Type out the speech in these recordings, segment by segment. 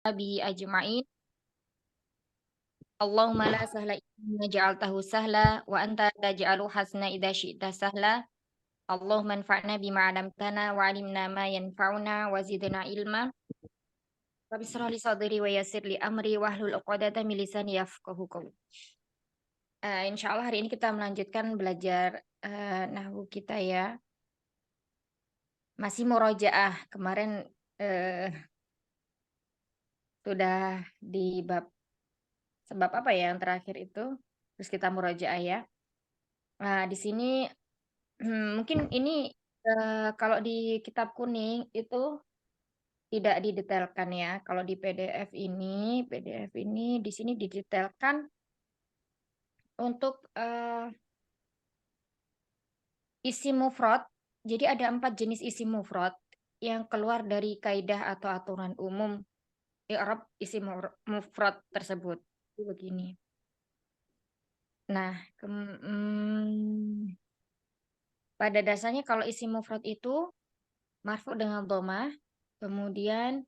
bi ajma'in. Allahumma la sahla illa ja'altahu sahla wa anta taj'alu hasna idza syi'ta sahla. Allahumma anfa'na bima 'allamtana wa 'allimna ma yanfa'una wa zidna ilma. Rabbi shrah li sadri wa yassir li amri wahlul 'uqdatam min lisani yafqahu qawli. Insyaallah hari ini kita melanjutkan belajar nahwu kita ya. Masih murojaah. Kemarin sudah di sebab apa ya yang terakhir itu, terus kita murojaah ya. Nah, di sini mungkin ini kalau di kitab kuning itu tidak didetailkan ya. Kalau di PDF ini di sini didetailkan untuk isim mufrad. Jadi ada 4 jenis isim mufrad yang keluar dari kaidah atau aturan umum i'rab isim mufrad tersebut. Itu begini. Nah, pada dasarnya kalau isim mufrad itu marfu dengan dhammah, kemudian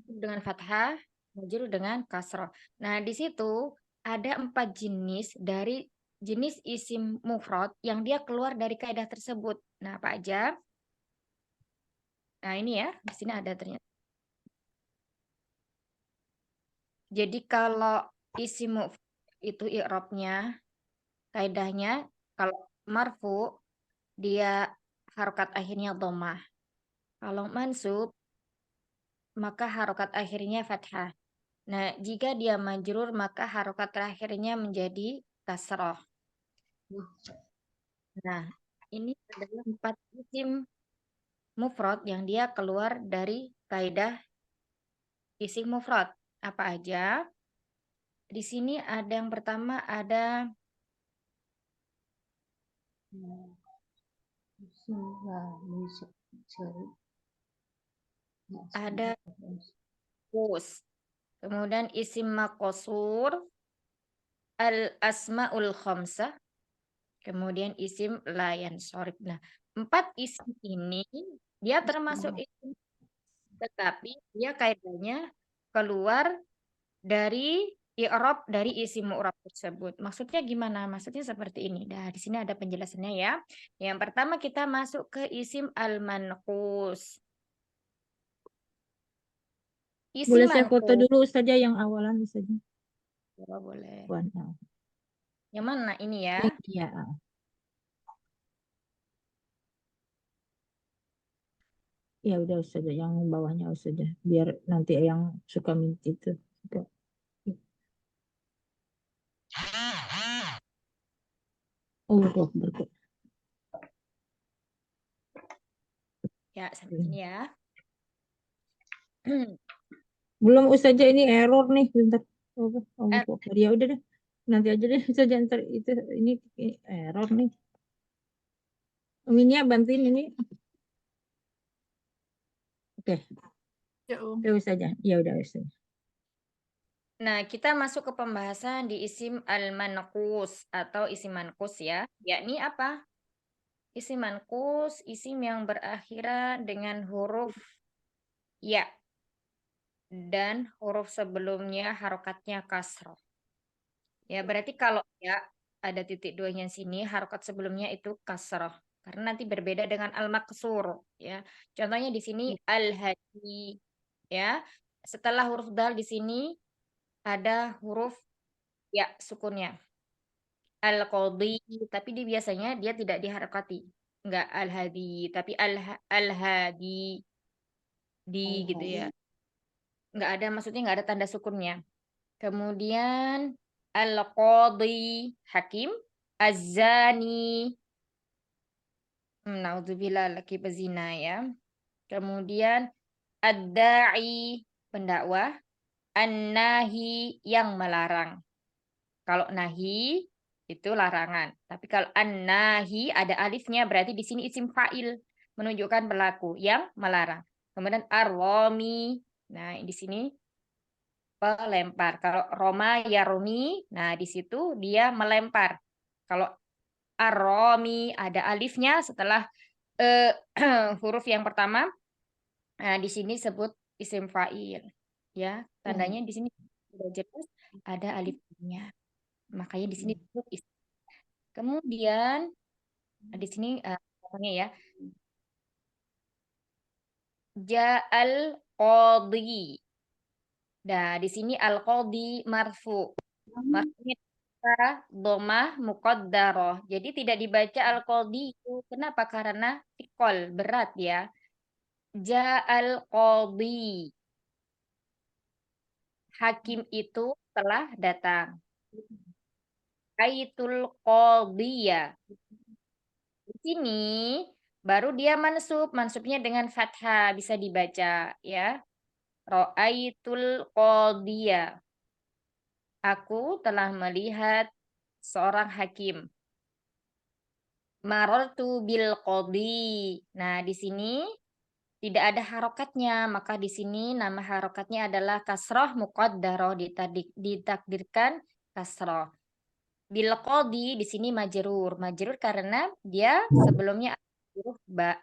dengan fathah, majrur dengan kasroh. Nah, di situ ada 4 jenis dari jenis isim mufrad yang dia keluar dari kaidah tersebut. Nah, apa aja? Nah, ini ya, di sini ada ternyata. Jadi kalau isim mufrad itu i'rabnya, kaidahnya kalau marfu dia harokat akhirnya dhammah. Kalau mansub maka harokat akhirnya fathah. Nah, jika dia majrur maka harokat terakhirnya menjadi kasroh. Nah, ini adalah 4 isim mufrad yang dia keluar dari kaidah isim mufrad. Apa aja? Di sini ada yang pertama ada kus. Kemudian isim maqsur, al asmaul khamsah, kemudian isim layan sorib. Nah, 4 isim ini dia termasuk isim, tetapi dia kaidahnya keluar dari i'rab dari isim mu'rab tersebut. Maksudnya gimana? Maksudnya seperti ini. Nah, di sini ada penjelasannya ya. Yang pertama kita masuk ke isim al-manqus. Isim Boleh saya foto manqus. dulu saja yang awalan saja. Ya, boleh. Nah. Yang mana ini ya? Iya. Ya udah saja yang bawahnya saja biar nanti yang suka minta itu suka. Oh, berikut. Ya, sampai sini ya. Belum saja ini error nih bentar. Oh, Er- ya udah deh. Nanti aja deh saja ntar itu ini error nih. Minya bantuin ini. Oke. Ya saja. Ya udah saja. Nah, kita masuk ke pembahasan di isim al-manqus atau isim manqus ya. Yakni apa? Isim manqus, isim yang berakhiran dengan huruf ya dan huruf sebelumnya harokatnya kasroh. Ya, berarti kalau ya ada titik duanya sini, harokat sebelumnya itu kasroh. Karena nanti berbeda dengan al-maksur. Ya, contohnya di sini al-hadi. Ya, setelah huruf dal di sini ada huruf ya sukunnya. Al-qadhi, tapi dia biasanya dia tidak diharokati. Enggak al-hadi, tapi al-hadi di gitu ya. Enggak ada, maksudnya enggak ada tanda sukunnya. Kemudian al-qadhi hakim, az-zani naudzubillah laki bezina ya. Kemudian ad-da'i pendakwah, an-nahi yang melarang. Kalau nahi itu larangan. Tapi kalau an-nahi ada alifnya berarti di sini isim fa'il menunjukkan pelaku yang melarang. Kemudian ar-rami. Nah, di sini pelempar. Kalau Roma yarumi, nah di situ dia melempar. Kalau ar-rami ada alifnya setelah huruf yang pertama. Nah, di sini sebut isim fa'il. Ya, tandanya di sini sudah jelas ada alifnya. Makanya di sini disebut isim. Kemudian di sini contohnya ya, ja'al qadhi. Nah, di sini al-qadhi marfu. Marfunya domah muqaddarah. Jadi tidak dibaca al-qadhi itu. Kenapa? Karena tikol, berat ya. Ja'al qadhi. Hakim itu telah datang. Aitul qadhiya. Di sini baru dia mansub. Mansubnya dengan fathah bisa dibaca ya. Ra'aitul qadhiya. Aku telah melihat seorang hakim. Marartu bil qadhi. Nah, di sini tidak ada harokatnya, maka di sini nama harokatnya adalah kasroh muqaddaroh, ditakdirkan kasroh. Bil qadhi di sini majrur. Majrur karena dia sebelumnya huruf ba.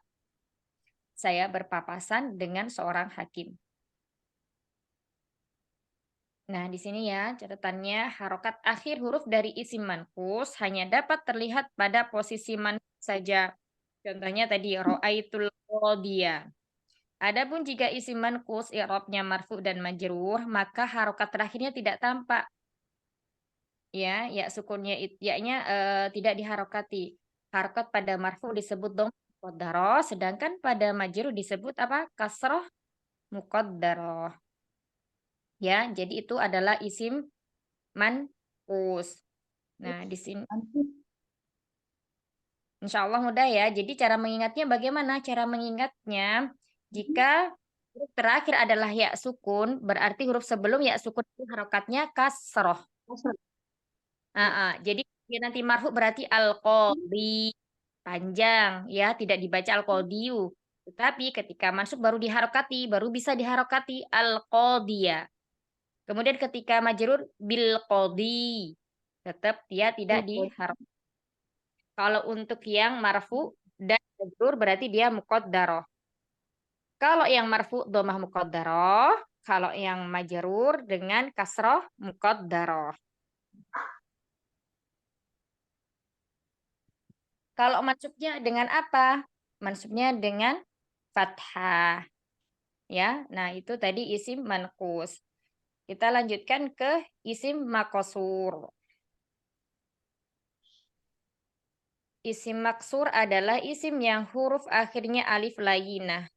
Saya berpapasan dengan seorang hakim. Nah, di sini ya catatannya harokat akhir huruf dari isim manqus hanya dapat terlihat pada posisi manqus saja. Contohnya tadi ro'aitul qadhiya. Adapun jika isim manqus i'rabnya marfu dan majrur, maka harokat terakhirnya tidak tampak. Ya, ya sukunnya ya-nya tidak diharokati. Harokat pada marfu disebut dom muqaddarah, sedangkan pada majrur disebut apa? Kasroh muqaddarah. Ya, jadi itu adalah isim manqus. Nah, di sini insya Allah mudah ya. Jadi cara mengingatnya bagaimana? Cara mengingatnya jika huruf terakhir adalah ya sukun, berarti huruf sebelum ya sukun itu harokatnya kasroh. Jadi dia nanti marfu berarti al-qadhi panjang ya, tidak dibaca al-qadhiyu. Tetapi ketika masuk baru diharokati, baru bisa diharokati al-qadhiya. Kemudian ketika majrur bil qadhi, tetap dia tidak diharokati. Kalau untuk yang marfu dan majrur berarti dia muqaddarah. Kalau yang marfu domah muqaddarah, kalau yang majrur dengan kasroh muqaddarah. Kalau mansubnya dengan apa? Mansubnya dengan fathah. Ya, nah itu tadi isim manqus. Kita lanjutkan ke isim makosur. Isim maksur adalah isim yang huruf akhirnya alif layinah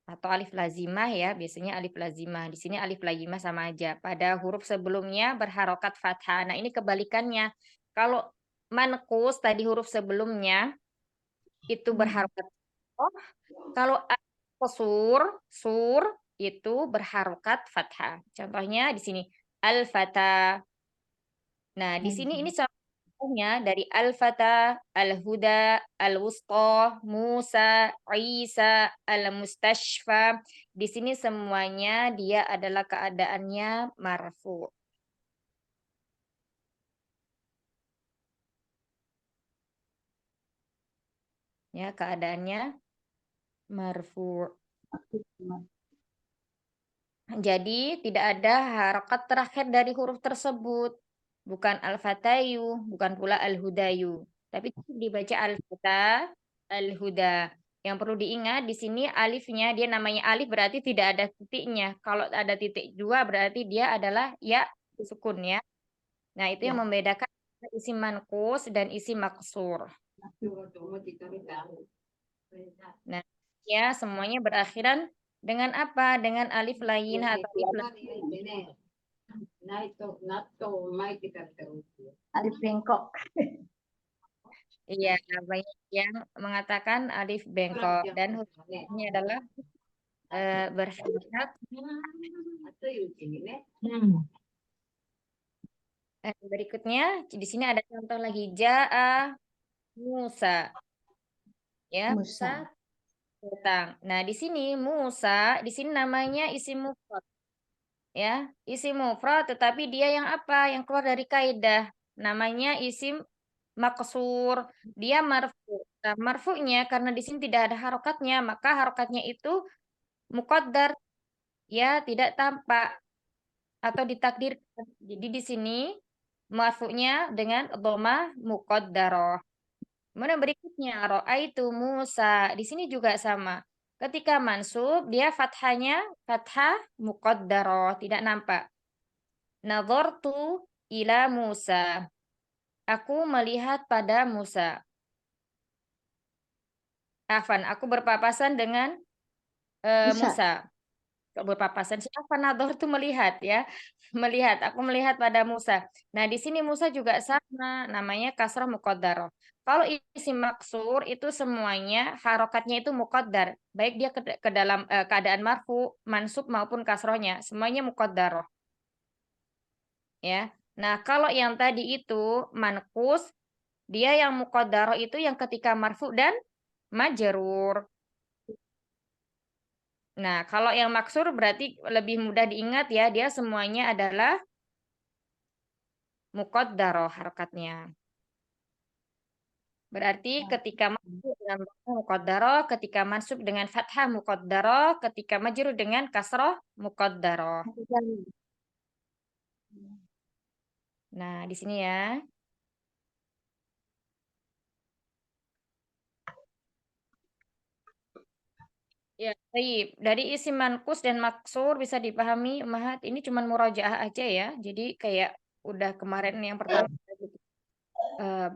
atau alif lazimah ya, biasanya alif lazimah. Di sini alif lazimah sama aja. Pada huruf sebelumnya berharokat fathah. Nah, ini kebalikannya. Kalau manqus tadi huruf sebelumnya itu berharokat fathah. Kalau sur, sur itu berharokat fathah. Contohnya di sini al-fata. Nah, di sini ini contohnya dari al-fata, al-huda, al-wusta, Musa, Isa, al-mustashfa. Di sini semuanya dia adalah keadaannya marfu. Ya, keadaannya marfu. Jadi tidak ada harokat terakhir dari huruf tersebut. Bukan al-fatayu, bukan pula al-hudayu. Tapi dibaca al-fata, al-huda. Yang perlu diingat di sini alifnya, dia namanya alif berarti tidak ada titiknya. Kalau ada titik dua berarti dia adalah ya sukun ya. Nah itu yang membedakan isi manqus dan isi maksur. Nah ya semuanya berakhiran dengan apa? Dengan alif lain atau alif lain. Alif bengkok. Iya, banyak yang mengatakan alif bengkok dan hurufnya adalah berharokat. Berikutnya di sini ada contoh lagi jaa Musa. Ya, Musa datang. Nah, di sini Musa, di sini namanya isim mufrad. Ya, isim mufrad tetapi dia yang apa? Yang keluar dari kaidah. Namanya isim maksur. Dia marfu. Nah, marfunya karena di sini tidak ada harokatnya, maka harokatnya itu muqaddar ya tidak tampak atau ditakdirkan. Jadi di sini marfu'nya dengan dhammah muqaddarah. Kemudian berikutnya raaitu Musa. Di sini juga sama. Ketika mansub dia fathahnya fathah muqaddarah, tidak nampak. Nadhartu ila Musa. Aku melihat pada Musa. Afan, aku berpapasan dengan Bisa. Musa. Berpapasan siapa nador itu melihat ya. Melihat, aku melihat pada Musa. Nah, di sini Musa juga sama, namanya kasrah muqaddarah. Kalau isim maksur itu semuanya harokatnya itu muqaddar, baik dia ke dalam keadaan marfu, mansub maupun kasrohnya, semuanya muqaddarah ya. Nah, kalau yang tadi itu manqus, dia yang muqaddarah itu yang ketika marfu dan majrur. Nah, kalau yang maksur berarti lebih mudah diingat ya, dia semuanya adalah muqaddarah harokatnya. Berarti ketika mansub dengan dhammah muqaddarah, ketika mansub dengan fathah muqaddarah, ketika majrur dengan kasroh muqaddarah. Nah, di sini ya. Ya, baik. Dari isim manqus dan maksur bisa dipahami, Mahat, ini cuma murojaah aja ya. Jadi kayak udah kemarin yang pertama. eh,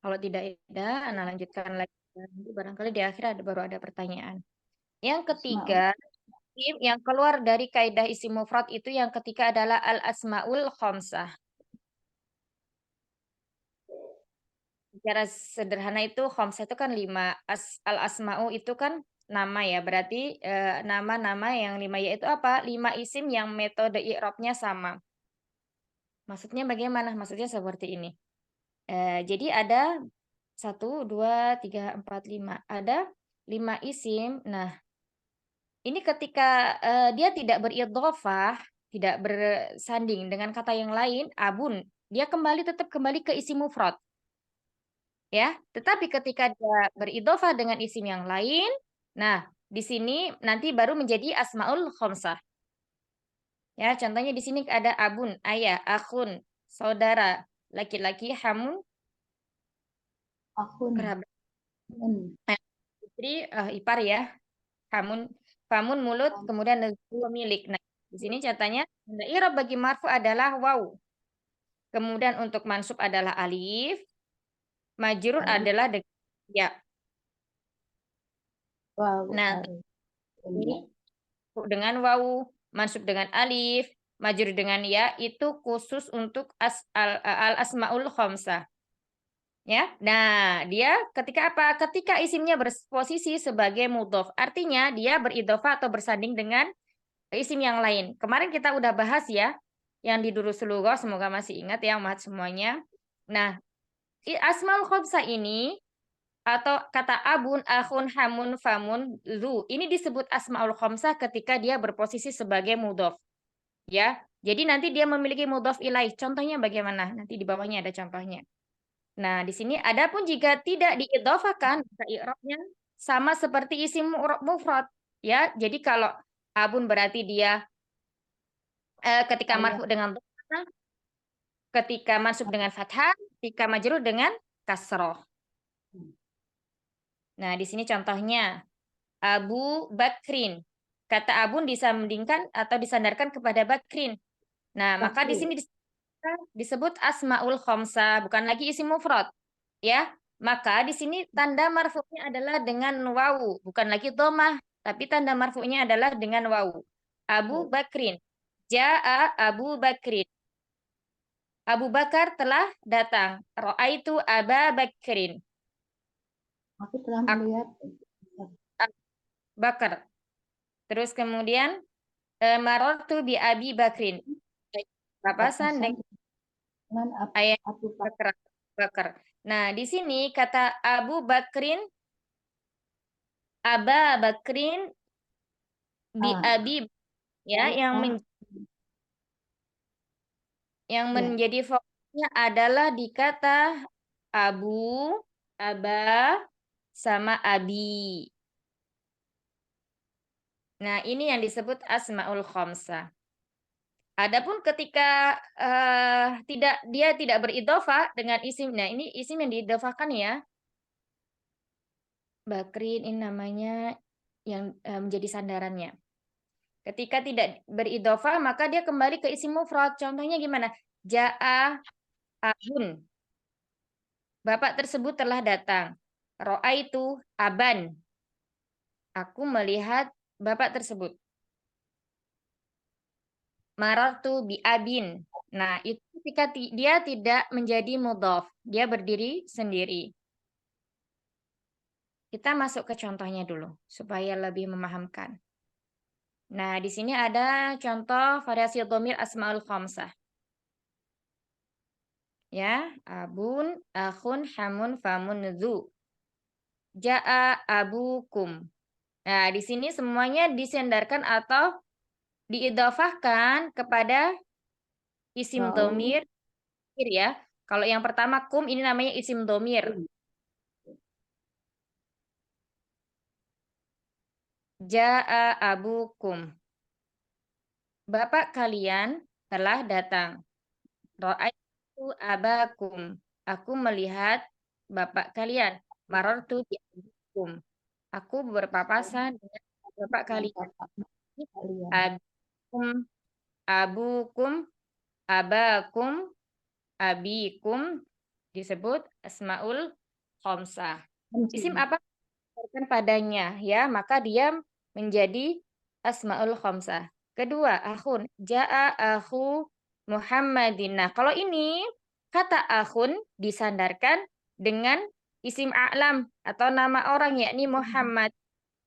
Kalau tidak ada, Ana lanjutkan lagi. Nanti barangkali di akhir baru ada pertanyaan. Yang Asmaul. ketiga, yang keluar dari kaidah isim mufrad itu yang ketiga adalah al-asmaul khamsah. Secara sederhana itu khamsah itu kan 5. Al-asma'u itu kan nama ya. Berarti nama-nama yang 5 yaitu apa? 5 isim yang metode i'rabnya sama. Maksudnya bagaimana? Maksudnya seperti ini. Jadi ada 1, 2, 3, 4, 5. Ada 5 isim. Nah, ini ketika dia tidak beridhofah, tidak bersanding dengan kata yang lain, abun, dia tetap kembali ke isim mufrad. Ya, tetapi ketika dia beridhofah dengan isim yang lain, nah, di sini nanti baru menjadi asmaul khamsah. Ya, contohnya di sini ada abun, ayah, akhun, saudara, laki-laki, hamun, Akun. kerabat, Hmm. istri, ipar ya, hamun, famun, mulut, kemudian pemilik. Nah, di sini catanya i'rab bagi marfu adalah waw. Kemudian untuk mansub adalah alif, majrur Alif. adalah ya. Waw. Nah, Alif. Ya. ini dengan wawu, mansub dengan alif, majrur dengan ya, itu khusus untuk al asmaul khamsah. Ya. Nah, dia ketika apa? Ketika isimnya berposisi sebagai mudhof. Artinya dia beridhofah atau bersanding dengan isim yang lain. Kemarin kita udah bahas ya, yang di Durus Lughah, semoga masih ingat ya, Mat semuanya. Nah, asmaul khamsah ini atau kata abun, akhun, hamun, famun, zu. Ini disebut asmaul khamsah ketika dia berposisi sebagai mudhof. Ya, jadi nanti dia memiliki mudhof ilaih. Contohnya bagaimana? Nanti di bawahnya ada contohnya. Nah, di sini adapun jika tidak diidhofakan, maka i'rabnya sama seperti isim mufrad. Ya, jadi kalau abun berarti dia ketika Ayah. marfu dengan dhammah, ketika mansub dengan fathah, ketika majrur dengan kasroh. Nah, di sini contohnya Abu Bakrin. Kata abun disandingkan atau disandarkan kepada Bakrin. Nah, maka di Bakri. sini disebut asmaul khamsah, bukan lagi isim mufrad. Ya. Maka di sini tanda marfu'nya adalah dengan wawu, bukan lagi dhammah, tapi tanda marfu'nya adalah dengan wawu. Abu Bakrin. Ja'a Abu Bakrin. Abu Bakar telah datang. Ra'aitu Aba Bakrin. Aku telah Aku melihat. Bakar. Terus kemudian marartu bi Abi Bakrin. Papasan Papasan dengan dengan ayat Abu Bakar. Bakar. Bakar. Nah, di sini kata Abu Bakrin, Aba Bakrin bi Ah, Abi ya yang ah, ya. menjadi fokusnya adalah di kata Abu, Aba sama Abi. Nah, ini yang disebut asmaul khamsah. Adapun ketika dia tidak beridhofah dengan isim. Nah, ini isim yang diidhofahkan ya. Bakrin ini namanya yang menjadi sandarannya. Ketika tidak beridhofah maka dia kembali ke isim mufrad. Contohnya gimana? Ja'a abun. Bapak tersebut telah datang. Ro'aitu aban. Aku melihat bapak tersebut. Marartu bi abin. Nah, itu ketika dia tidak menjadi mudhaf, dia berdiri sendiri. Kita masuk ke contohnya dulu supaya lebih memahamkan. Nah, di sini ada contoh variasi dhamir asmaul khamsah. Ya, abun, akhun, hamun, famun, dzu. Ja'a abukum. Nah, di sini semuanya disandarkan atau diidhofahkan kepada isim Wow. dhamir ya. Kalau yang pertama kum ini namanya isim dhamir. Ja'a abukum. Bapak kalian telah datang. Ra'aitu abakum. Aku melihat bapak kalian. Marartu bi abikum. Aku berpapasan dengan bapak Dengan kalian. bapak kalian. Abukum, abukum, abakum, abikum disebut asmaul khamsah. Isim Hamzah. apa berdasarkan padanya ya, maka dia menjadi asmaul khamsah. Kedua, akhun. Ja'a akhu Muhammadin. Nah, kalau ini kata akhun disandarkan dengan isim a'lam atau nama orang yakni Muhammad.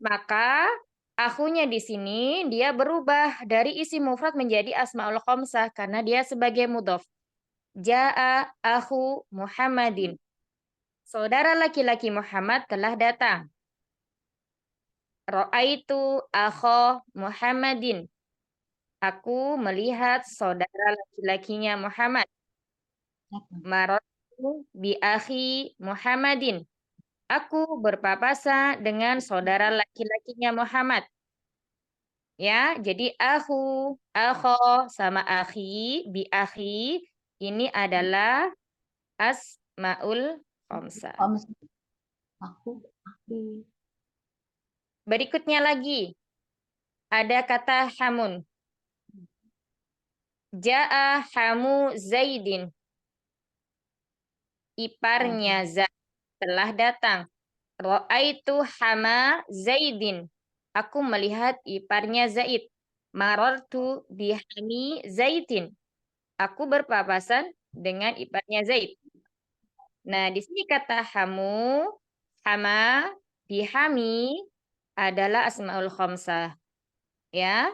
Maka akhunya di sini dia berubah dari isim mufrad menjadi asmaul khamsah karena dia sebagai mudhaf. Ja'a akhu Muhammadin. Saudara laki-laki Muhammad telah datang. Ra'aitu akho Muhammadin. Aku melihat saudara laki-lakinya Muhammad. Marartu bi akhi Muhammadin. Aku berpapasan dengan saudara laki-lakinya Muhammad. Ya, jadi akho sama akhi, bi akhi ini adalah asmaul khamsah. Hamzah. Aku. Berikutnya lagi ada kata hamun. Ja'a hamu Zaidin. Iparnya Zaid telah datang. Ra'aitu hama Zaidin. Aku melihat iparnya Zaid. Marartu bihami Zaidin. Aku berpapasan dengan iparnya Zaid. Nah, di sini kata hamu, hama, bihami adalah asmaul khamsah. Ya.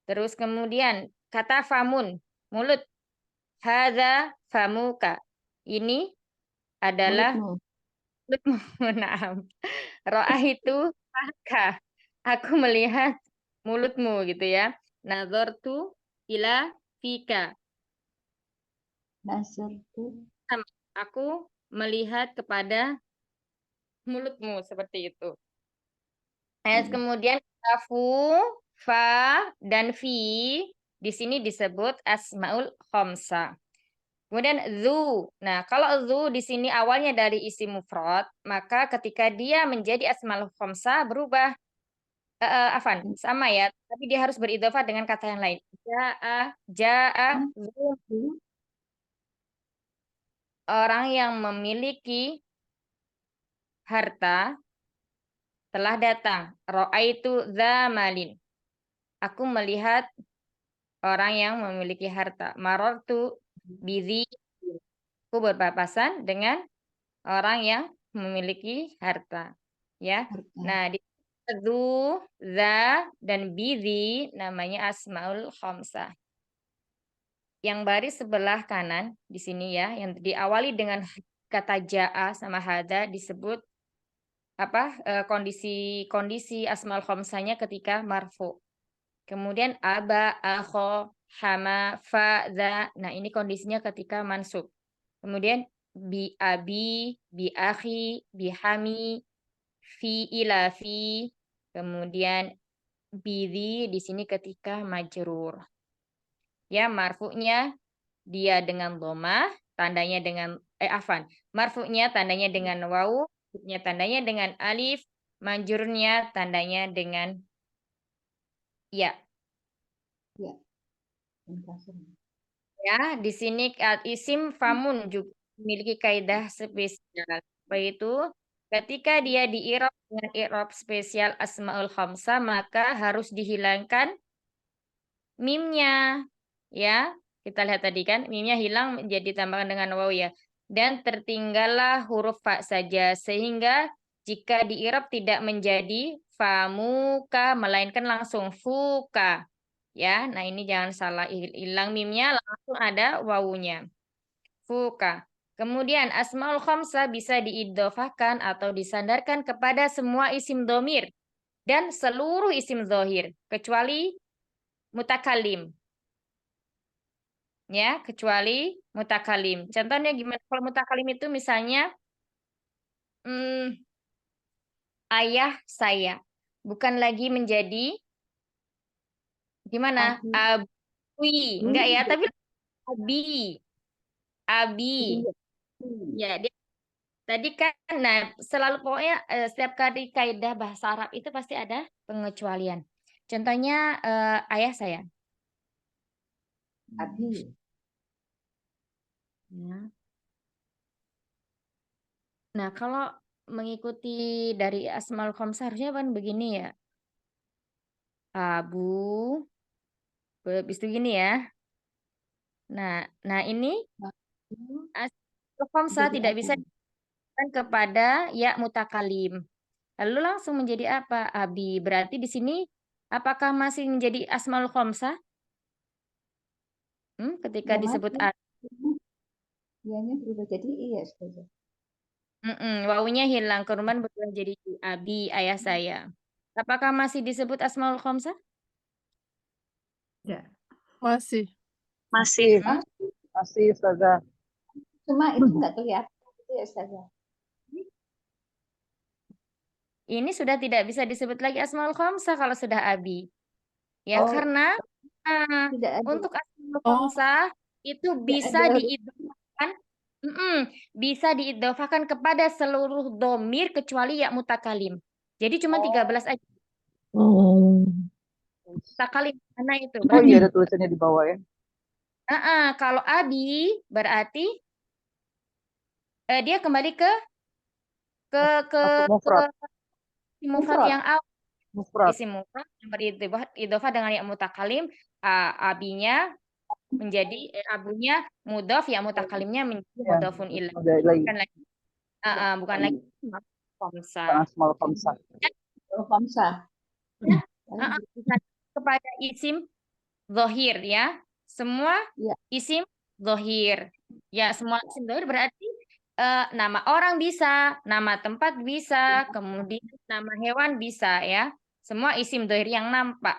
Terus kemudian kata famun, mulut. Hadza famuka. Ini adalah Mulutmu. mulutmu. Naam. Ra'aitu faka. Aku melihat mulutmu gitu ya. Nazartu ila fika. Nasrtu. Aku melihat kepada mulutmu seperti itu. Kemudian fu, fa, dan fi di sini disebut asmaul khamsah. Kemudian zu. Nah, kalau zu di sini awalnya dari isim mufrad, maka ketika dia menjadi asmaul khamsah berubah afan, sama ya, tapi dia harus beridhofah dengan kata yang lain. Ja'a zu, orang yang memiliki harta telah datang. Ra'aitu dzamalin. Aku melihat orang yang memiliki harta. Marartu bizi. Aku berpapasan dengan orang yang memiliki harta. Ya. Nah, di zu, za, dan bizi namanya asmaul khamsah. Yang baris sebelah kanan di sini ya, yang diawali dengan kata ja'a sama hada disebut apa kondisi asmaul khamsahnya ketika marfu. Kemudian aba, akho, hama, fa, za. Nah, ini kondisinya ketika mansub. Kemudian bi abi, bi akhi, bi hami, fi ila fi. Kemudian bidhi di sini ketika majrur. Ya, marfu'nya dia dengan dhammah, tandanya dengan marfu'nya tandanya dengan wawu, tandanya dengan alif, majrurnya tandanya dengan ya. Ya. Kasar. Ya, di sini isim famun juga memiliki kaidah spesial. Yaitu ketika dia di-i'rab dengan i'rab spesial asmaul khamsah maka harus dihilangkan mimnya. Ya, kita lihat tadi kan mimnya hilang menjadi tambahkan dengan waw ya. Dan tertinggallah huruf fa saja sehingga jika di-i'rab tidak menjadi famuka melainkan langsung fuka. Ya, nah ini jangan salah hilang mimnya langsung ada wawunya. Fuka. Kemudian asmaul khamsah bisa diidhofahkan atau disandarkan kepada semua isim domir dan seluruh isim zohir kecuali mutakalim. Ya, kecuali mutakalim. Contohnya gimana? Kalau mutakalim itu misalnya ayah saya bukan lagi menjadi gimana? Abi. Abui. Enggak ya, tapi abi. Abi. Iya. Ya, dia tadi kan nah selalu pokoknya setiap kali kaidah bahasa Arab itu pasti ada pengecualian. Contohnya ayah saya. Abi. Ya. Nah, kalau mengikuti dari Asmaul Khamsah harusnya kan begini ya. Abu, habis itu gini ya. Nah ini Aku Asmaul Khamsah jadi tidak apa? bisa dikatakan kepada ya mutakalim. Lalu langsung menjadi apa? Abi. Berarti di sini apakah masih menjadi Asmaul Khamsah? Ketika Ya disebut masih. Ianya berubah jadi iya saja. wawunya hilang, kemudian berubah jadi abi, ayah saya. Apakah masih disebut Asmaul Khamsah? Ya. Masih. Masih, Hmm? masih Ustazah. Cuma itu nggak kelihatan gitu ya Ustazah. Ini sudah tidak bisa disebut lagi Asmaul Khamsah kalau sudah abi. Ya, Oh, karena tidak ada. untuk Asmaul Oh, Khamsah itu Tidak bisa ada. diidhofakan, bisa diidhofakan kepada seluruh domir kecuali ya mutakalim. Jadi cuma 13 aja. Oh. Mutakalim mana itu? Oh Berarti iya ada tulisannya di bawah ya. kalau abi berarti dia kembali ke Masuk mufrad. isim mufrad yang awal. Mufrad. Isim mufrad yang beridhofah dengan ya mutakalim, abinya menjadi abunya mudhof ya mutakalimnya menjadi Ya, mudhofun ilaih. ada lagi. Bukan lagi bukan lagi khamsah. Asmaul khamsah. Oh, Hamzah. Ya, bisa kepada isim zohir ya. Semua Ya. isim zohir. Ya, semua isim zohir berarti nama orang bisa, nama tempat bisa, kemudian nama hewan bisa ya. Semua isim zohir yang nampak.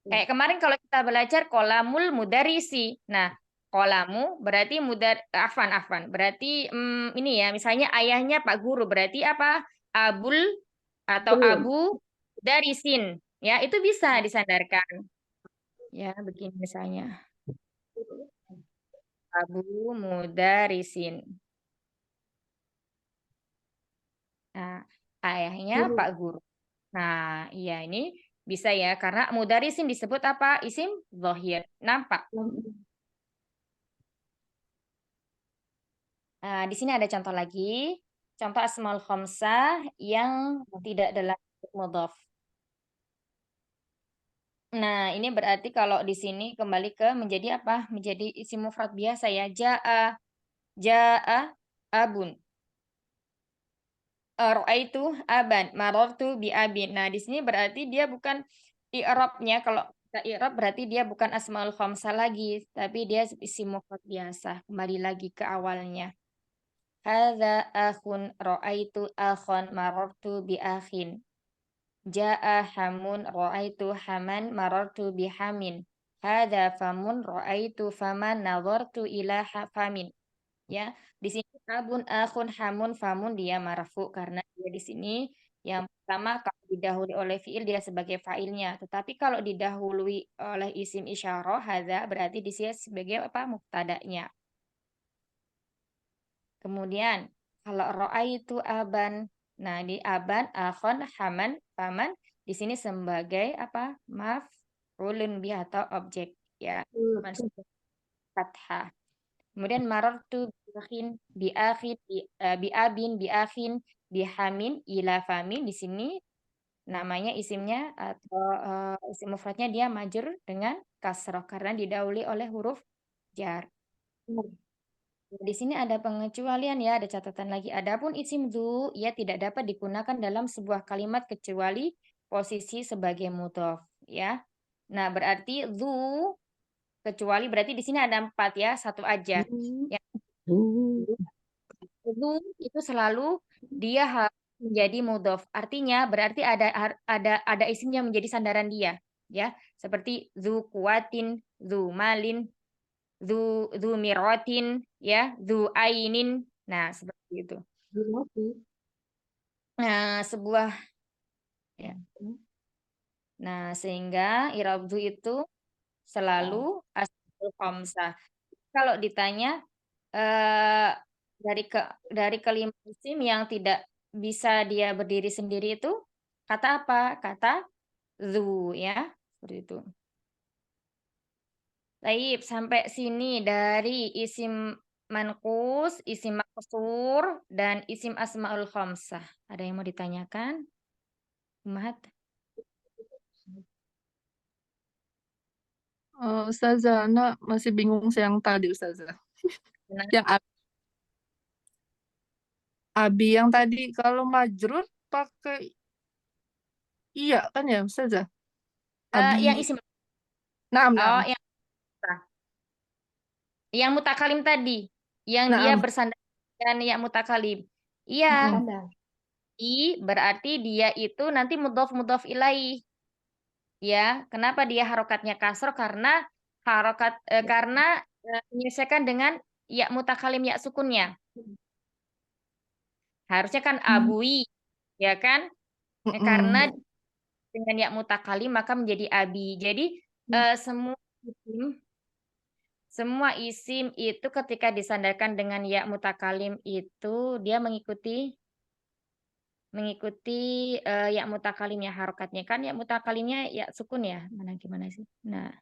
Kayak kemarin kalau kita belajar kolamul mudarisi. Nah, kolamu berarti afan. Berarti ini ya, misalnya ayahnya Pak Guru berarti apa? Abul atau Belum. abu darisin. Ya, itu bisa disandarkan. Ya, begini misalnya. Abu mudarisin. Nah, ayahnya Guru. Pak Guru. Nah, iya ini bisa ya karena mudarisin disebut apa? Isim zahir. Nampak. Nah, di sini ada contoh lagi. Contoh asmaul khamsah yang tidak dalam mudhaf. Nah, ini berarti kalau di sini kembali ke menjadi apa? Menjadi isim mufrad biasa ya. Ja'a abun. Ra'aitu aban, marartu bi abin. Nah, di sini berarti dia bukan i'rabnya kalau kita i'rab berarti dia bukan asmaul khamsah lagi, tapi dia isim mufrad biasa. Kembali lagi ke awalnya. Hadza akhun ra'aitu akhon marartu bi akhin. Ja'a hamun ra'aitu haman marartu bi hamin. Hadza famun ra'aitu faman nazartu ila famin. Ya, di sini abun akhun hamun famun dia marfu karena dia di sini yang pertama kalau didahului oleh fiil dia sebagai fa'ilnya. Tetapi kalau didahului oleh isim isyarah hadza berarti di sini sebagai apa? Mubtada'nya. Kemudian kalau itu aban. Nah, di aban, akhon, haman, paman di sini sebagai apa? Maf'ulun bih atau objek ya. Mansub fathah. Kemudian marartu biakhin, biabin, biakhin, bihamin, ila famin di sini namanya isimnya atau isim mufradnya dia majrur dengan kasroh karena didahului oleh huruf jar. Di sini ada pengecualian ya, ada catatan lagi. Adapun isim dzu ia tidak dapat digunakan dalam sebuah kalimat kecuali posisi sebagai mudhof ya. Nah, berarti dzu kecuali berarti di sini ada 4 ya, satu aja. Yang dzu itu selalu dia harus menjadi mudhof. Artinya berarti ada isim yang menjadi sandaran dia ya, seperti dzu kuwatin, dzu malin, dzu miratin ya, dzu ainin. Nah, seperti itu. Nah, sebuah ya. Nah, sehingga i'rab dzu itu selalu asmaul khamsah. Kalau ditanya eh, dari kelima isim yang tidak bisa dia berdiri sendiri itu kata apa? Kata zu ya, seperti itu. Baik, sampai sini dari isim manqus, isim maksur, dan isim asmaul khamsah. Ada yang mau ditanyakan? Umat? Ustazah, Ana masih bingung yang tadi Ustazah. Benar. Yang abi yang tadi kalau majrur pakai iya kan ya Ustazah? Abi. Yang isim Naam, naam. oh yang mutakalim tadi, yang dia Naam. bersandar dengan ya mutakalim. Iya, berarti dia itu nanti mudhof ilaih. Ya, kenapa dia harokatnya kasro? Karena karena menyesuaikan dengan ya mutakalim ya sukunnya. Harusnya kan abui, ya kan? Karena dengan ya mutakalim maka menjadi abi. Jadi semua isim itu ketika disandarkan dengan ya mutakalim itu dia mengikuti ya mutakalimnya harokatnya kan ya mutakalimnya ya sukun ya. Mana gimana sih? Nah,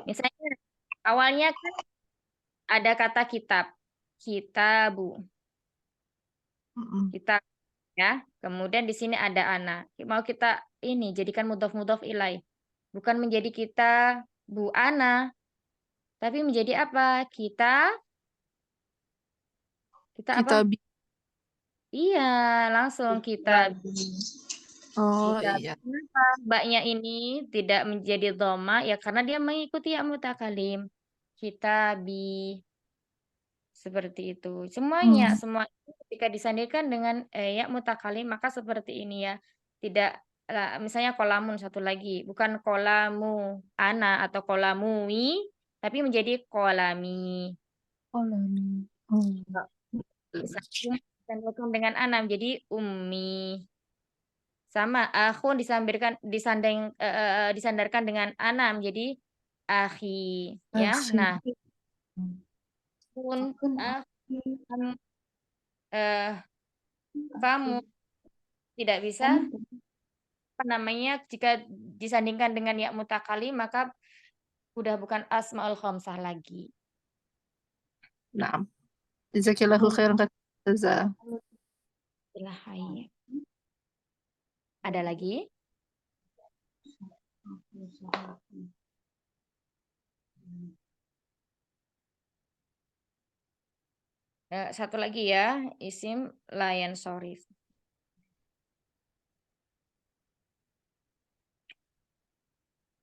misalnya awalnya kan ada kata kitab, kitabu, kitab ya. Kemudian di sini ada ana. Mau kita ini jadikan mudhof ilai. Bukan menjadi kita bu ana, tapi menjadi apa? Kita apa? Kita Iya, langsung kita. Oh Kita iya. kenapa mbaknya ini tidak menjadi dhoma ya karena dia mengikuti ya mutakalim. Kita seperti itu. Semuanya, semua itu ketika disandingkan dengan ya mutakalim maka seperti ini ya. Tidak misalnya kolamun satu lagi, bukan kolamu ana atau kolamui, tapi menjadi kolami. Kolami. Misalnya disandingkan dengan ana menjadi ummi. Sama akhun disandarkan dengan ana menjadi akhi ya. Nah, kun kamu tidak bisa apa namanya jika disandingkan dengan ya mutakalim maka sudah bukan asmaul khamsah lagi. Naam. Jazakillahu khairan Ustazah. Ada lagi? Satu lagi ya, isim layan sorif.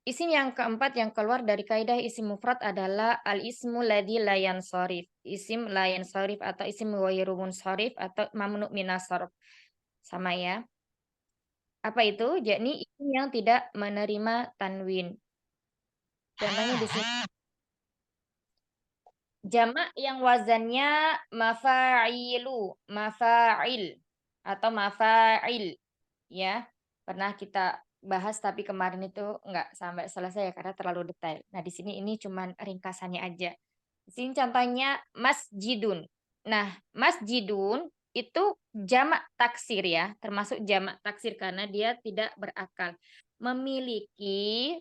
Isim yang keempat yang keluar dari kaidah isim mufrad adalah al-ismu ladzi la yansharif. Isim la yansharif atau isim ghairu munsharif atau mamnu minas sarf. Sama ya. Apa itu? Yakni isim yang tidak menerima tanwin. Contohnya di sini jamak yang wazannya mafa'il atau mafa'il. ya. Pernah kita bahas tapi kemarin itu nggak sampai selesai ya karena terlalu detail. Nah, di sini ini cuman ringkasannya aja. Di sini contohnya masjidun. Nah, masjidun itu jamak taksir ya, termasuk jamak taksir karena dia tidak berakal. Memiliki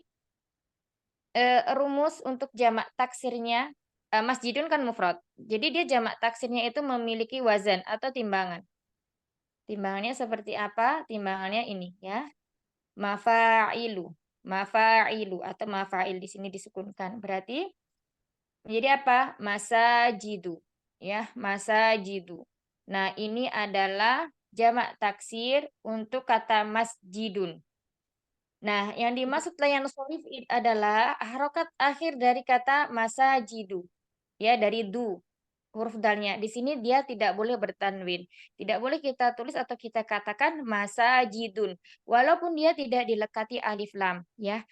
rumus untuk jamak taksirnya, masjidun kan mufrad. Jadi dia jamak taksirnya itu memiliki wazan atau timbangan. Timbangannya seperti apa? Timbangannya ini ya. Mafa'ilu. Mafa'ilu atau mafa'il di sini disukunkan. Berarti menjadi apa? Masajidu. Ya, masajidu. Nah, ini adalah jamak taksir untuk kata masjidun. Nah, yang dimaksud layan sholif adalah harokat akhir dari kata masajidu. Ya, dari du. Huruf dalnya. Di sini dia tidak boleh bertanwin. Tidak boleh kita tulis atau kita katakan masajidun. Walaupun dia tidak dilekati alif lam. Ya.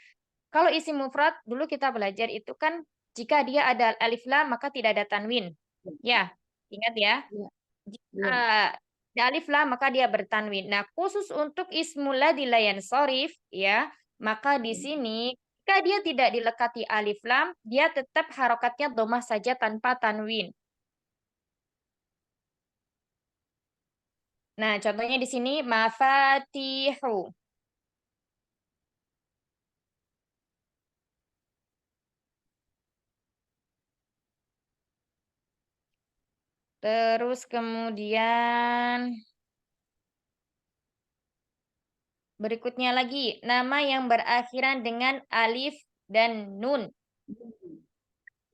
Kalau isim mufrad, dulu kita belajar itu kan jika dia ada alif lam maka tidak ada tanwin. Ya, ingat ya. Iya. Jika Iya. ada alif lam maka dia bertanwin. Nah, khusus untuk ismul ladzi la yansharif ya, maka di sini jika dia tidak dilekati alif lam, dia tetap harokatnya dhammah saja tanpa tanwin. Nah, contohnya di sini mafatihu. Terus kemudian berikutnya lagi, nama yang berakhiran dengan alif dan nun.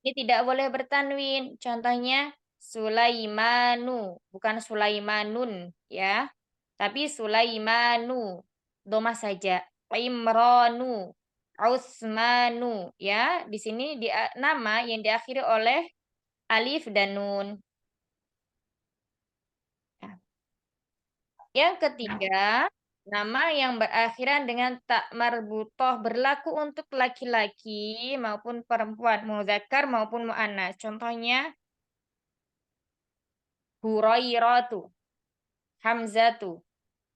Ini tidak boleh bertanwin. Contohnya Sulaimanu, bukan Sulaimanun ya. Tapi Sulaimanu, domah saja. Imranu, Usmanu ya. Di sini nama yang diakhiri oleh alif dan nun. Ya. Yang ketiga, nama yang berakhiran dengan tak marbutoh berlaku untuk laki-laki maupun perempuan, muzakkar maupun mu'annas. Contohnya Hurairatu, Hamzatu,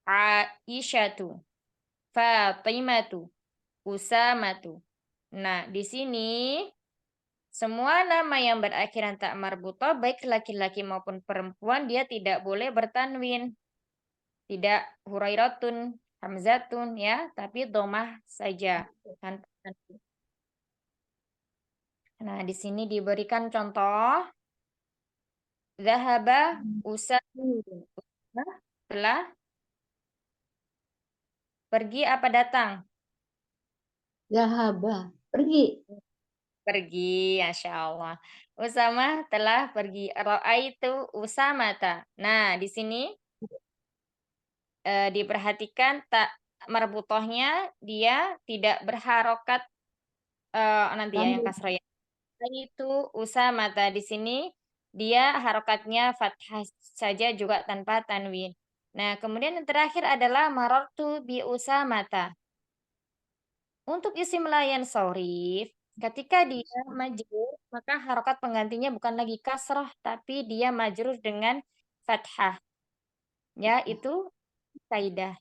Aisyatu, Fatimatu, Usamatu. Nah, di sini semua nama yang berakhiran tak marbutoh baik laki-laki maupun perempuan dia tidak boleh bertanwin. Tidak Hurairatun, Hamzatun ya, tapi domah saja. Tanpa tanwin. Nah, di sini diberikan contoh. Zahaba Usama telah pergi apa datang? Zahaba. Pergi. Pergi, Masya Allah. Usama telah pergi. Ra'aitu Usamata. Nah, di sini diperhatikan tak marbutohnya dia tidak berharokat nanti ya yang Tanwin. kasroh ya. Itu Usamata di sini dia harokatnya fathah saja juga tanpa tanwin. Nah, kemudian yang terakhir adalah marartu bi Usamata. Untuk isim layan shorif, ketika dia majrur, maka harokat penggantinya bukan lagi kasroh, tapi dia majrur dengan fathah. Ya, itu kaidah.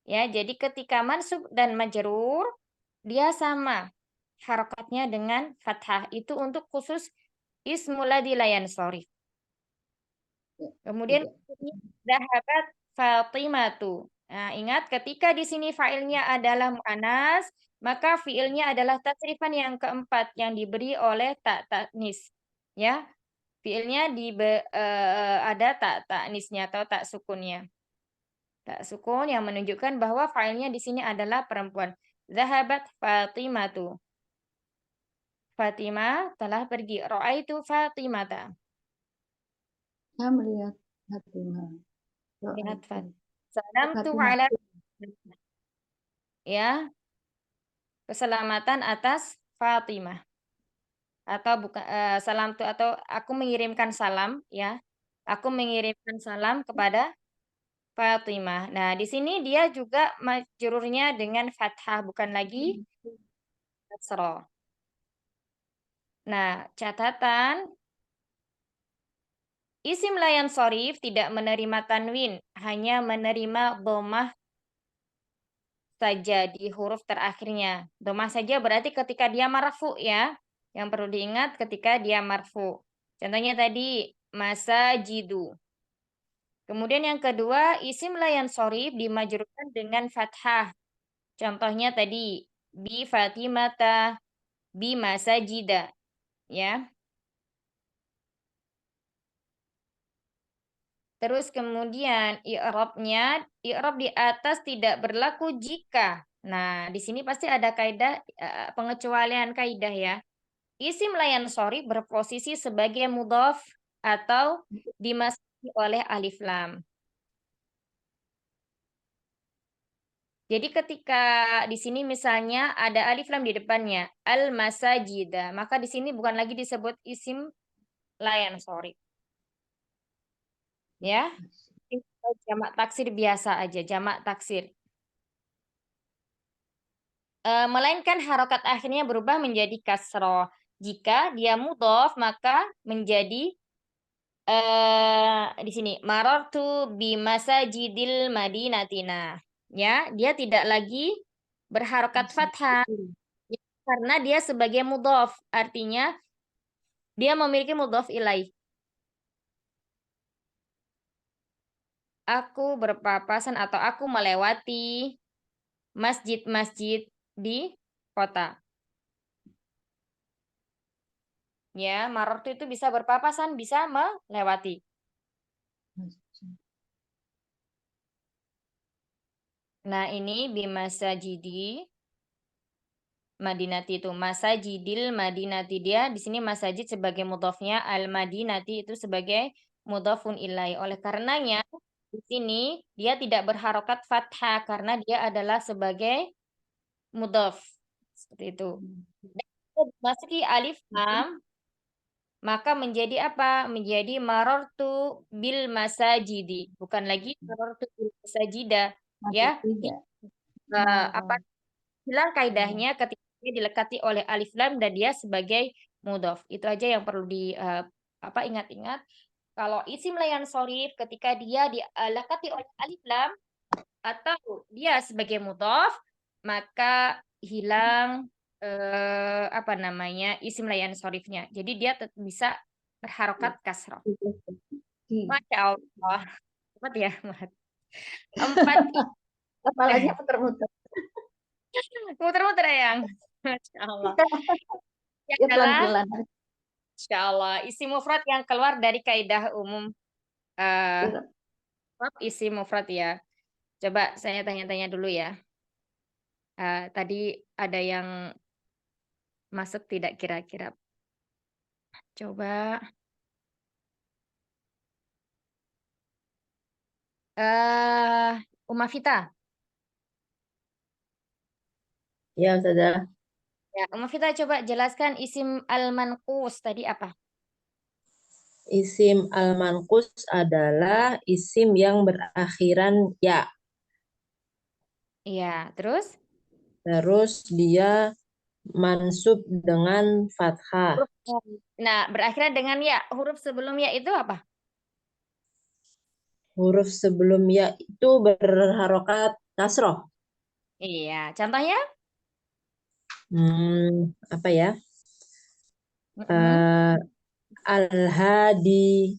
Ya, jadi ketika mansub dan majrur, dia sama harokatnya dengan fathah. Itu untuk khusus ismul ladzi la yansharif. Kemudian zahabat Fatimatu. Nah, ingat ketika di sini fa'ilnya adalah mu'annas, maka fiilnya adalah tasrifan yang keempat yang diberi oleh tak taknis. Ya, fiilnya ada tak taknisnya atau tak sukunnya. Tak sukun yang menunjukkan bahwa fa'ilnya di sini adalah perempuan. Zahabat Fatimatu. Fatimah telah pergi. Ra'aitu Fatimata. Saya melihat Fatimah. Lihat Doa. Fat. Salamtu Fatimah. ala ya, keselamatan atas Fatimah. Atau bukan salam tuh atau aku mengirimkan salam ya. Aku mengirimkan salam kepada Fatimah. Nah, di sini dia juga majrurnya dengan fathah bukan lagi kasroh. Nah, catatan isim layan sorif tidak menerima tanwin, hanya menerima dhammah saja di huruf terakhirnya. Domah saja berarti ketika dia marfu ya. Yang perlu diingat ketika dia marfu. Contohnya tadi masajidu. Kemudian yang kedua, isim layan sorif dimajrurkan dengan fathah. Contohnya tadi bi Fatimata, bi masajida, ya. Terus kemudian i'rab di atas tidak berlaku jika. Nah, di sini pasti ada kaidah pengecualian kaidah ya. Isim layan sorif berposisi sebagai mudhaf atau dimasuki oleh alif lam. Jadi ketika di sini misalnya ada alif lam di depannya, al-masajida, maka di sini bukan lagi disebut isim layan sorif. Ya, jamak taksir biasa aja, jamak taksir. Melainkan harokat akhirnya berubah menjadi kasroh. Jika dia mudhof maka menjadi di sini marartu bimasajidil madinatina. Ya, dia tidak lagi berharokat fathah karena dia sebagai mudhof, artinya dia memiliki mudhof ilaih. Aku berpapasan atau aku melewati masjid-masjid di kota. Ya, marortu itu bisa berpapasan, bisa melewati. Nah, ini bimasajidi Madinati itu masajidil Madinati, dia di sini masajid sebagai mudhofnya, al Madinati itu sebagai mudhofun ilai. Oleh karenanya di sini dia tidak berharokat fathah karena dia adalah sebagai mudhaf. Seperti itu. Masuki alif lam maka menjadi apa? Menjadi marortu bil masajidi, bukan lagi marortu bil masajida, ya. Apa hilang kaidahnya ketika dia dilekati oleh alif lam dan dia sebagai mudhof. Itu aja yang perlu di apa ingat-ingat. Kalau isim layan sorif ketika dia dilekati oleh alif lam atau dia sebagai mudhof, maka hilang apa namanya isim layan sorifnya. Jadi dia bisa berharokat kasroh. Masya Allah. Cepat ya, Mat. 4 Kepalanya muter-muter. muter-muter yang. Masya Allah. Yang Ya adalah pelan-pelan. Masya Allah, isim mufrad yang keluar dari kaidah umum isim mufrad ya. Coba saya tanya-tanya dulu ya. Tadi ada yang masuk tidak kira-kira? Coba. Umafita. Ya, Ustazah. Ya, Umafita coba jelaskan isim al-manqus tadi apa? Isim al-manqus adalah isim yang berakhiran ya. Iya, terus? Terus dia mansub dengan fathah. Nah, berakhiran dengan ya. Huruf sebelum ya itu apa? Huruf sebelum ya itu berharokat kasroh. Iya, contohnya? Apa ya? Mm-mm. Al-hadi.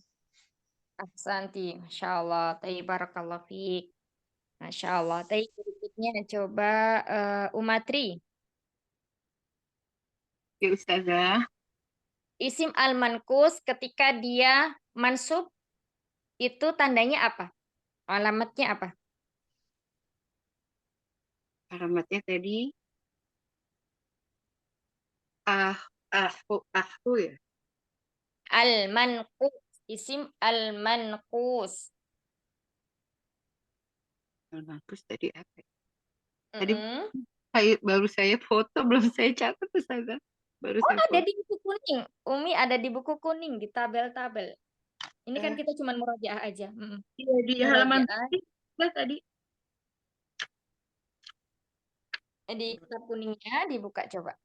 Ahsanti, Masya Allah. Tayyib barakallahu fiik. Masya Allah. Tayyib berikutnya coba Umatri. Ya, Ustazah. Isim al-manqus ketika dia mansub itu tandanya apa? Alamatnya apa? Alamatnya tadi ahku ya. Al-manqus. Isim al-manqus. Bagus tadi apa? Tadi Mm-mm. baru saya foto, belum saya catat Ustazah. Baru Oh, saya ada foto. di buku kuning. Umi ada di buku kuning, di tabel-tabel. Ini kan Eh, kita cuma murajaah aja. iya, di halaman Murajaah. tadi. Di kitab kuningnya dibuka coba.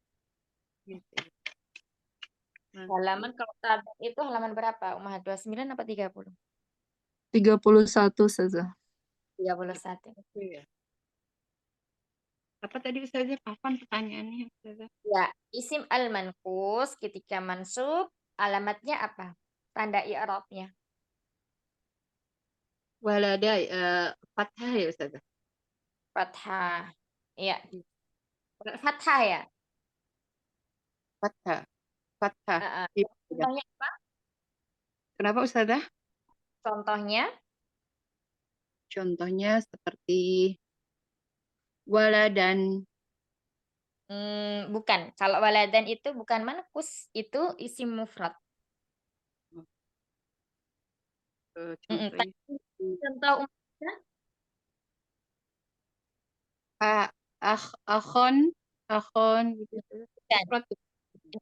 Gitu. Halaman kalau tabel itu halaman berapa? Umah 29 apa 30? 31 Ustazah. 31. Iya. Apa tadi Ustazah? Kapan pertanyaannya Ustazah? Ya, isim al-manqus ketika mansub alamatnya apa? Tanda i'rabnya. Walada fathah ya Ustazah. Fathah. Iya, fathah ya. Fathah. Fathah. Heeh. Iya, Ustazah. Contohnya apa? Kenapa Ustazah? Contohnya Contohnya seperti waladan. bukan. Kalau waladan itu bukan manqus, itu isim mufrad. Contohnya Contoh umumnya akhon gitu. bukan. Mufrad.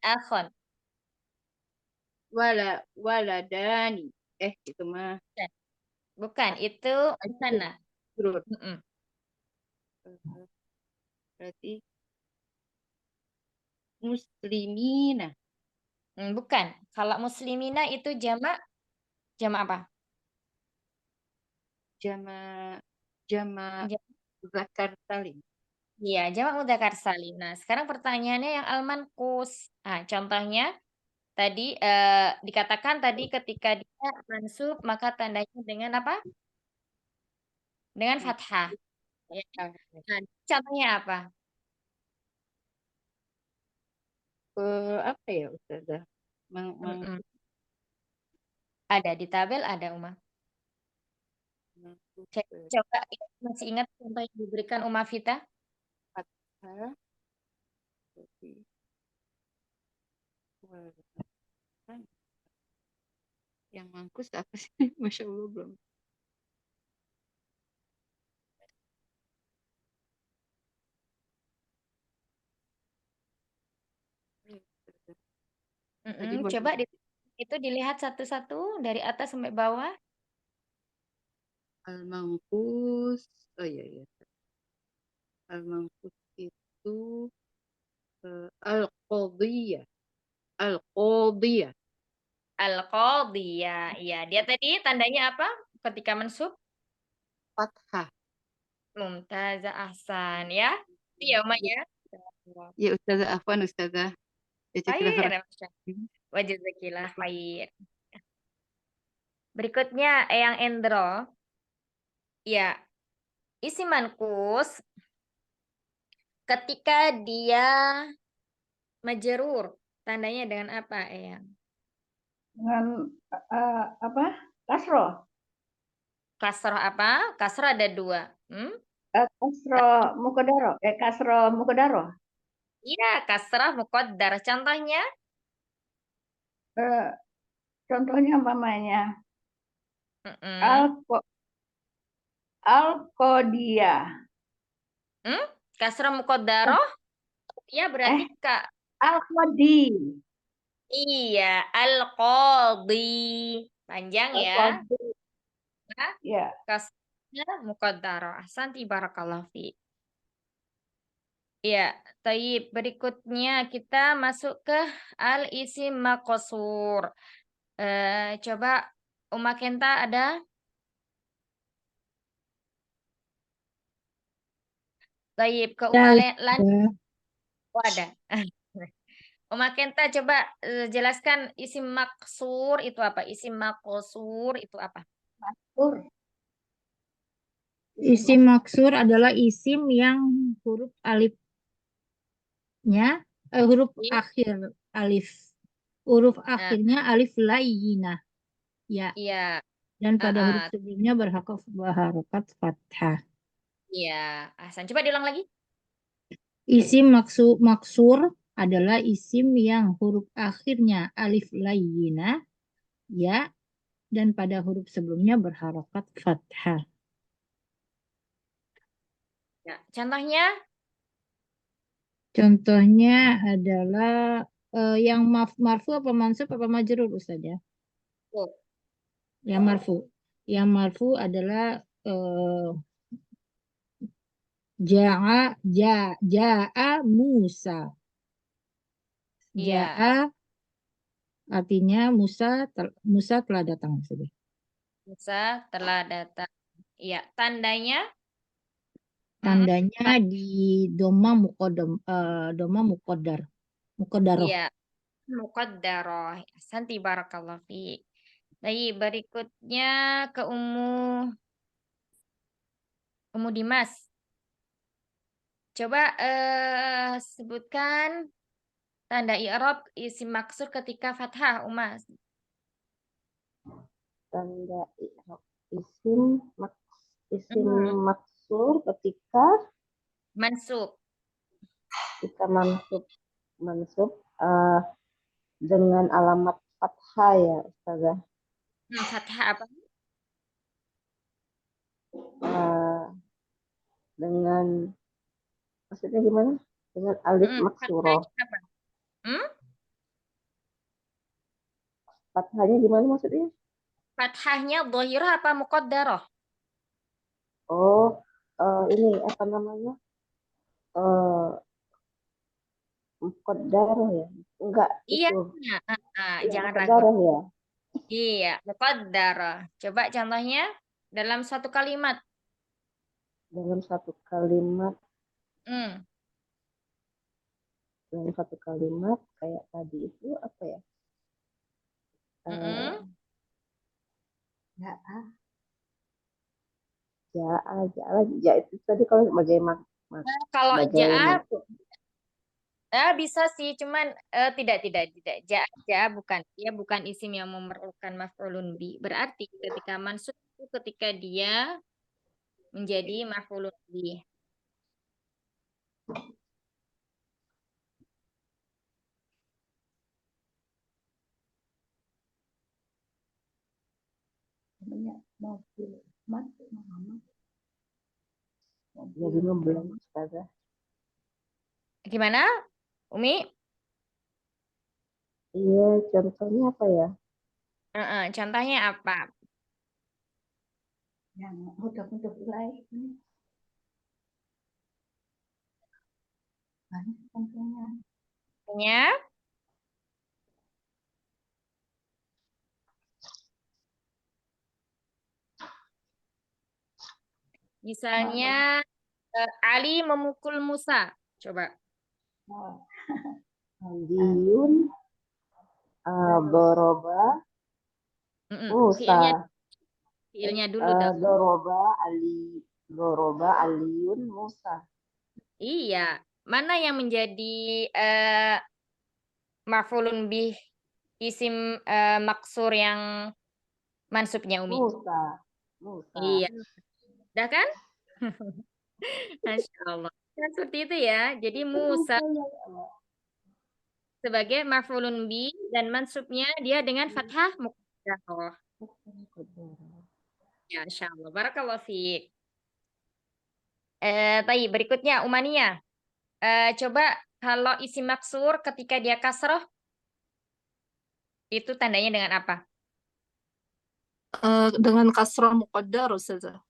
Akhon. Waladani. Itu mah Bukan, itu sana. Majrur. Mm-mm. Berarti muslimina. Bukan. Kalau muslimina itu jamak apa? Jama Ja- zakar salim. Iya, jamak mudzakkar salim. Nah, sekarang pertanyaannya yang al-manqus. Nah, contohnya tadi dikatakan tadi ketika dia mansub maka tandanya dengan apa? Dengan fathah. Ya. Nah, contohnya apa? Apa ya Ustazah? Mm-mm. Ada di tabel ada Uma. Coba masih ingat contoh yang diberikan Uma Vita? Fathah. Berarti yang mangkus apa sih? Masya Allah belum. Tadi Coba itu dilihat satu-satu dari atas sampai bawah. al-mangkus. Oh iya. Al-mangkus itu al-qadiyah. Al-qadiyah. Al-qadiyah. Iya, dia tadi tandanya apa ketika mansub? Fathah. Mumtazah ahsan ya. Iya, Uma ya. Ya Ustazah, afwan Ustazah. Jazakallah Khair. khairan. Wa jazakillah khair. Berikutnya yang Endro. Ya, isi mankus ketika dia majrur, tandanya dengan apa, Eyang? Dengan apa? Kasroh. Kasroh apa? Kasroh ada dua. Kasroh mukodaro. Kasroh mukodaro. Iya, kasroh muqaddar. Contohnya? Contohnya umpamanya Mm-mm. Al-Qadiyah. Kasroh muqaddaroh, ya berarti Kak. Al-Qadi. Iya, al-qadi. Panjang ya. Al-Qadi. Nah, Ya. kasrohnya muqaddaroh. Ahsanti barakallahu fi. Ya, taib. Berikutnya kita masuk ke al-isim maqsur. Coba Uma Kenta ada? Taib ke Uma Lan. Oh, ada. Uma Kenta coba jelaskan isim maksur itu apa? Isim maqsur itu apa? Isim maksur adalah isim yang huruf alifnya, huruf Iya. akhir alif. Huruf Nah, akhirnya alif layyinah. Ya. iya. Dan pada huruf sebelumnya berharokat fathah. Iya. Ahsan. Coba diulang lagi. Isim maksur adalah isim yang huruf akhirnya alif layyinah, ya, dan pada huruf sebelumnya berharokat fathah. Ya. Contohnya? Contohnya adalah yang marfu apa mansub apa majrur Ustaz ya? Oh. Yang marfu. Yang marfu adalah ja'a Musa. Iya. Ja'a artinya Musa telah datang Musa telah datang. Iya. Tandanya? Tandanya di doma mukodar. Mukodaroh. Iya, muqaddarah. Santi barakallahu fiik. Baik, berikutnya ke Umu Dimas. Coba sebutkan tanda i'rab isim maksur ketika fathah, Umas. Tanda i'rab isim Hmm, maksur ketika mansub. mansub dengan alamat fathah ya Ustazah. Fathah apa? Dengan maksudnya gimana? Dengan alif maksuroh. Fathahnya apa? Hmm? Fathahnya gimana maksudnya? Fathahnya dhahirah apa muqaddarah? Oh, ini apa namanya? Muqaddarah ya? Enggak, Iya, itu. Iya, jangan ragu. muqaddarah ya. Iya, muqaddarah. Coba contohnya dalam satu kalimat. Dalam satu kalimat, Hmm. kayak tadi itu apa ya? Mm-mm. Ja itu tadi kalau sebagai Kalau sebagai ja'a bisa sih, cuman tidak. Ja'a bukan. Dia bukan isim yang memerlukan maf'ulun bi. Berarti ketika mansub itu ketika dia menjadi maf'ulun bi. jadi belum Ustazah. Gimana, Umi? Iya, contohnya apa ya? Contohnya apa? Ya, misalnya Ali memukul Musa. Coba. Aliyun doroba Musa. Fiilnya dulu dong. Doroba Aliyun Musa. Iya. Mana yang menjadi maf'ulun bih isim maksur yang mansubnya Umi? Musa. Iya. Udah kan? Masya Allah. Kan seperti itu ya. Jadi Musa sebagai maf'ulun bih dan mansubnya dia dengan fathah muqaddarah. Ya, Masya Allah. Barakallahu fiik. Baik, berikutnya Umania. Coba kalau isim maksur ketika dia kasroh itu tandanya dengan apa? Dengan kasrah muqaddar, Ustazah.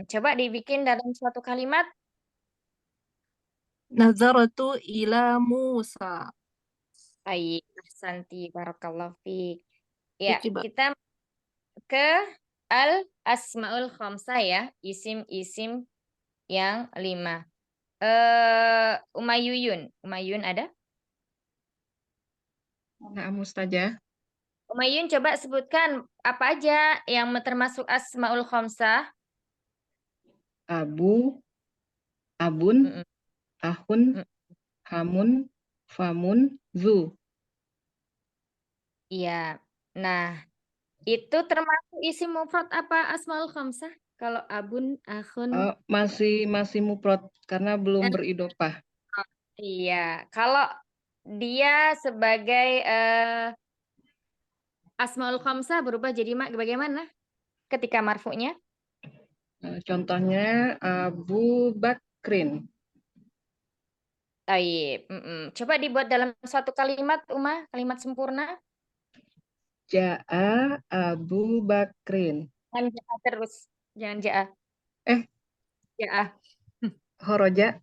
Coba dibikin dalam suatu kalimat. Nazaratu ila Musa. Baik, Santi, barakallahu fiik. Ya, Coba. kita ke al asmaul khamsah ya, isim-isim yang 5. Umayyun ada? Nah, Ustazah, Umayyun coba sebutkan apa aja yang termasuk asmaul khamsah. Abu, Abun, Mm-mm. Ahun, Mm. Hamun, Famun, Zu. Iya. Nah, itu termasuk isim mufrad apa asmaul khamsah? Kalau abun, akhun. Masih mufrad karena belum Eh, beridopah. Iya. Kalau dia sebagai asmaul khamsah berubah jadi bagaimana ketika marfu'nya? Contohnya Abu Bakrin. Taib. Coba dibuat dalam suatu kalimat, kalimat sempurna. Ja'a Abu Bakrin. Jangan ja'a terus. Jangan ja'a. Eh, Ja'a. Horoja,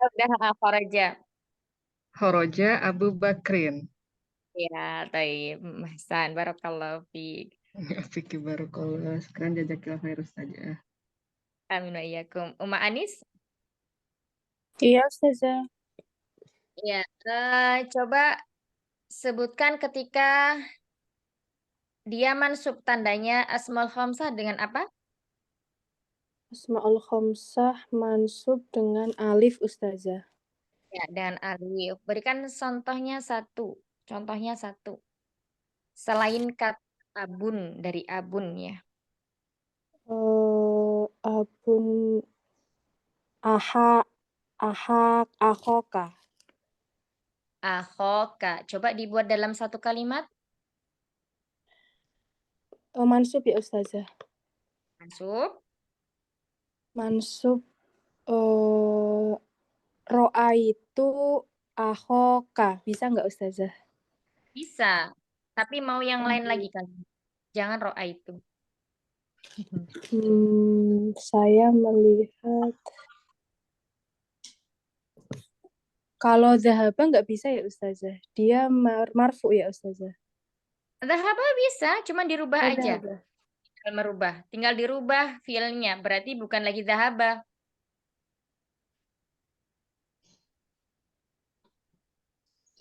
Udah kharaja. Horoja Abu Bakrin. Ya, taib. Hasan, barakallahu fiik. Fikir baru kalau sekarang jajak virus saja. Amin wa iyyakum. Uma Anis? Iya, Ustazah. Ya, coba sebutkan ketika dia mansub tandanya asmaul khamsah dengan apa? Asmaul khamsah mansub dengan alif, Ustazah. Ya, dengan alif. Berikan contohnya satu. Contohnya satu. Selain kata abun dari abun ya. Abun aha, ahak, ahoka. Akhoka. Coba dibuat dalam satu kalimat. Mansub ya, Ustazah. Mansub. Mansub ro'a itu ahoka. Bisa nggak, Ustazah? Bisa. Tapi mau yang lain lagi kan. Jangan ro'a itu. Saya melihat kalau zahaba nggak bisa ya, Ustazah. Dia marfu ya, Ustazah. Dhahaba bisa, cuma dirubah Oh, aja. zahaba. Tinggal merubah. Tinggal dirubah fiilnya. Berarti bukan lagi dhahaba.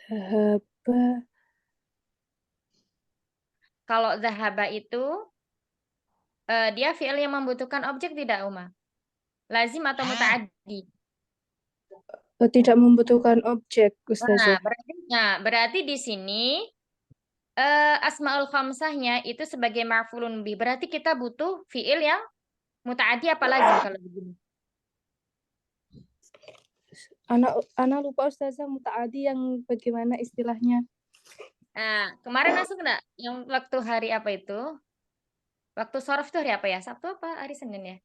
Zahaba. Kalau dhahaba itu dia fiil yang membutuhkan objek tidak, Uma? Lazim atau muta'addi? Tidak membutuhkan objek, Ustazah. Berarti di sini asmaul khamsahnya itu sebagai maf'ulun bih. Berarti kita butuh fiil yang muta'addi apa lazim kalau begini? Ana lupa, Ustazah, muta'adi yang bagaimana istilahnya. Nah, kemarin masuk enggak yang waktu hari apa itu? Waktu sorof itu hari apa ya? Sabtu apa hari Senin ya?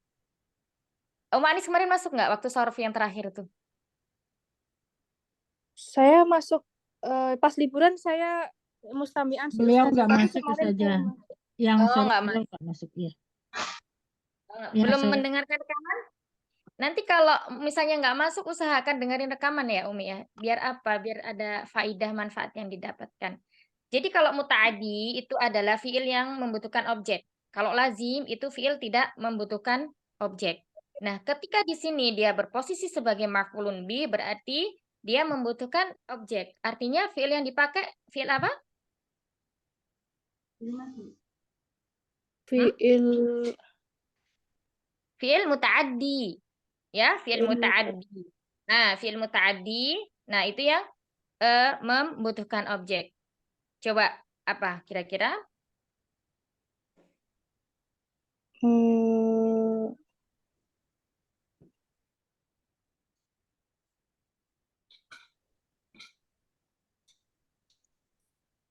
Anis kemarin masuk nggak waktu sorof yang terakhir tuh? Saya masuk pas liburan saya mustami'an sih, Beliau Ustazah. nggak Tapi masuk kemarin saja. saya masuk. Yang Oh, sore nggak beliau nggak masuk ya. Ya, Belum saya mendengarkan rekaman? Nanti kalau misalnya nggak masuk, usahakan dengerin rekaman ya, Umi ya. Biar apa? Biar ada faidah manfaat yang didapatkan. Jadi kalau muta'adi itu adalah fiil yang membutuhkan objek. Kalau lazim itu fiil tidak membutuhkan objek. Nah, ketika di sini dia berposisi sebagai maf'ulun bi, berarti dia membutuhkan objek. Artinya fiil yang dipakai fiil apa? Fiil Fiil muta'addi. Ya, fiil Fiil muta'addi. Nah, fiil muta'addi, nah itu yang membutuhkan objek. Coba apa kira-kira?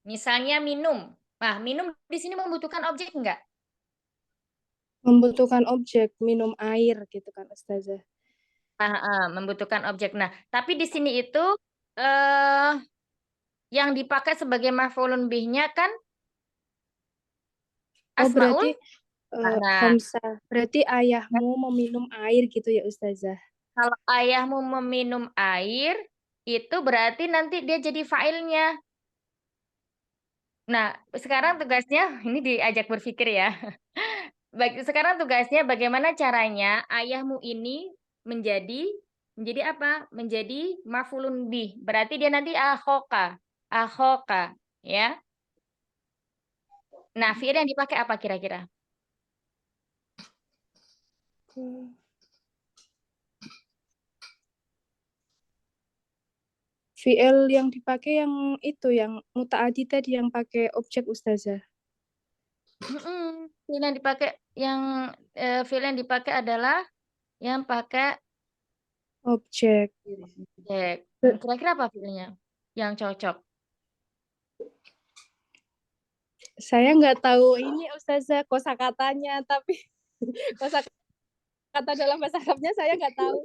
Misalnya minum. Nah, minum di sini membutuhkan objek enggak? membutuhkan objek, minum air gitu kan, Ustazah. Membutuhkan objek. Nah, tapi di sini itu eh yang dipakai sebagai maf'ulun bihnya kan Oh, asmaul. berarti Nah, khamsah. Berarti ayahmu meminum air gitu ya, Ustazah. kalau ayahmu meminum air, itu berarti nanti dia jadi fa'ilnya. Nah, sekarang tugasnya, ini diajak berpikir ya. Sekarang tugasnya bagaimana caranya ayahmu ini menjadi apa? Menjadi maf'ulun bih. Berarti dia nanti akhoka. Akhoka, ya. Nah, fi'il yang dipakai apa kira-kira? Fiil yang dipakai yang itu, yang muta'adi tadi yang pakai objek, Ustazah. Fi'il yang dipakai fi'il yang dipakai adalah yang pakai Objek. objek. Kira-kira apa fi'ilnya yang cocok? Saya nggak tahu ini, Ustazah, kosakatanya, tapi kosakata dalam bahasa Arabnya saya nggak tahu.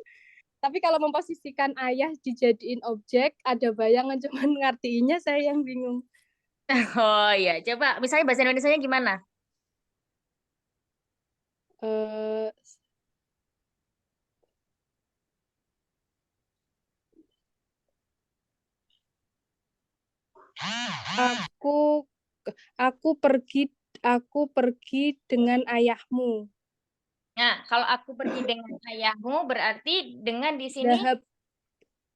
Tapi kalau memposisikan ayah dijadiin objek, ada bayangan, cuman ngartiinnya saya yang bingung. Oh iya, coba misalnya bahasa Indonesianya gimana? Eh, aku pergi dengan ayahmu. Nah, kalau aku pergi dengan ayahmu berarti dengan di sini Dahab.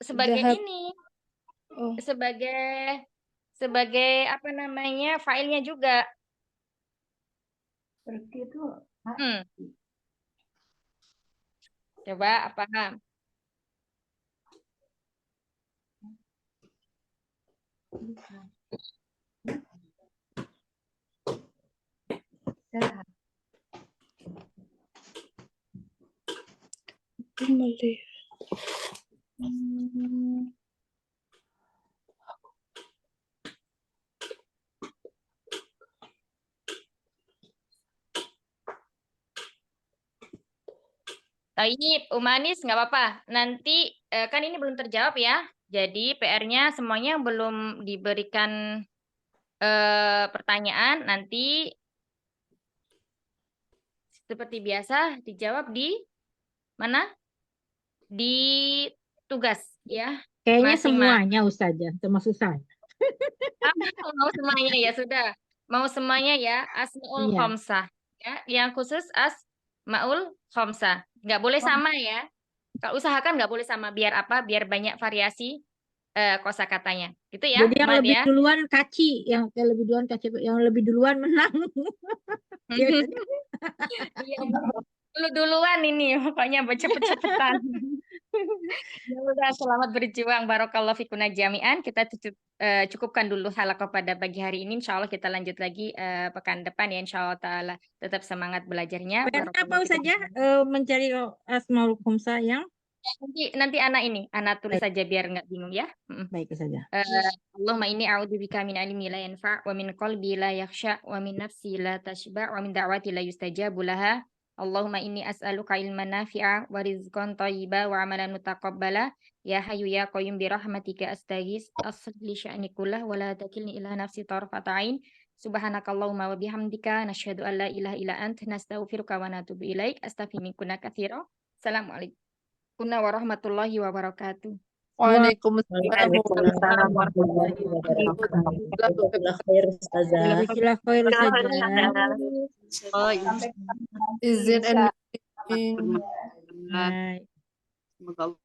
sebagai Dahab. ini, Oh, sebagai apa namanya filenya juga. Pergi itu Hmm. Coba apa? kembali. Taib, Umanis nggak apa-apa. Nanti kan ini belum terjawab ya. Jadi PR-nya semuanya belum diberikan pertanyaan. Nanti seperti biasa dijawab di mana? Di tugas ya. Kayaknya Masing-masing. semuanya Ustazah, termasuk saya. Mau semuanya ya sudah. Mau semuanya ya. Asmaul Iya. Khamsah. Ya, yang khusus Asmaul Khamsah. Nggak boleh sama ya. Kalau usahakan nggak boleh sama. Biar apa? Biar banyak variasi kosakatanya. Gitu ya, Jadi yang Mat lebih ya. duluan kaci, yang lebih duluan kaci, yang lebih duluan menang. Iya. Iya, duluan ini pokoknya cepet-cepetan. Ya udah, selamat berjuang. Barakallahu fikuna jami'an. Kita cukupkan dulu halaqah pada pagi hari ini. Insya Allah kita lanjut lagi pekan depan ya. Insya Allah ta'ala tetap semangat belajarnya. PR apa Barakallahu fikum. saja mencari Asmaul Khamsah yang Nanti anak tulis saja biar nggak bingung ya. baik saja. Allahumma inni a'udzubika min ilmi la yanfa' wa min qalbi la yakhsha wa min nafsi la tashba' wa min da'wati la yustajabu laha. Allahumma inni as'aluka ilman nafi'a wa rizqan thayyiba wa amalan mutaqabbala. Ya hayyu ya qayyum bi rahmatika astaghis aslih li sya'ni kullah wa la takilni ila nafsi tarfata ain. Subhanakallahumma wa bihamdika nasyhadu an la ilaha illa anta nastaghfiruka wa natubu ilaik. Astaghfiruka katsira. Assalamualaikum warahmatullahi wabarakatuh. Waalaikumsalam Waalaikumsalam warahmatullahi warahmatullahi wabarakatuh. Jazakallah khair Ustazah. Jazakallah khair Ustazah. Oh, Izin and Bismillah. Baik. Semoga